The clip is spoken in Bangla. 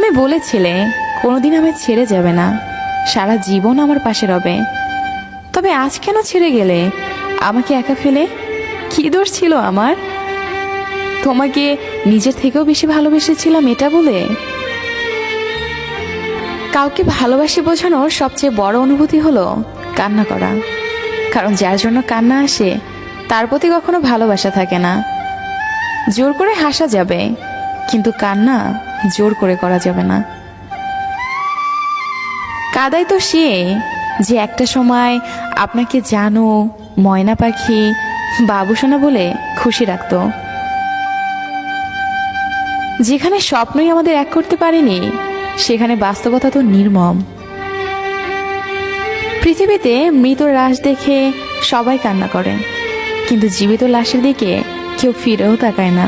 তুমি বলেছিলে কোনোদিন আমায় ছেড়ে যাবে না, সারা জীবন আমার পাশে রবে। তবে আজ কেন ছেড়ে গেলে আমাকে একা ফেলে? কি দোষ ছিল আমার? তোমাকে নিজের থেকেও বেশি ভালোবেসেছিলাম এটা বলে? কাউকে ভালোবাসি বোঝানোর সবচেয়ে বড় অনুভূতি হলো কান্না করা। কারণ যার জন্য কান্না আসে তার প্রতি কখনো ভালোবাসা থাকে না। জোর করে হাসা যাবে, কিন্তু কান্না জোর করে করা যাবে না। কাদাই তো সে যে একটা সময় আপনাকে জানো, ময়না পাখি, বাবুসোনা বলে খুশি রাখতো। যেখানে স্বপ্নই আমাদের এক করতে পারেনি, সেখানে বাস্তবতা তো নির্মম। পৃথিবীতে মৃত লাশ দেখে সবাই কান্না করে, কিন্তু জীবিত লাশের দিকে কেউ ফিরেও তাকায় না।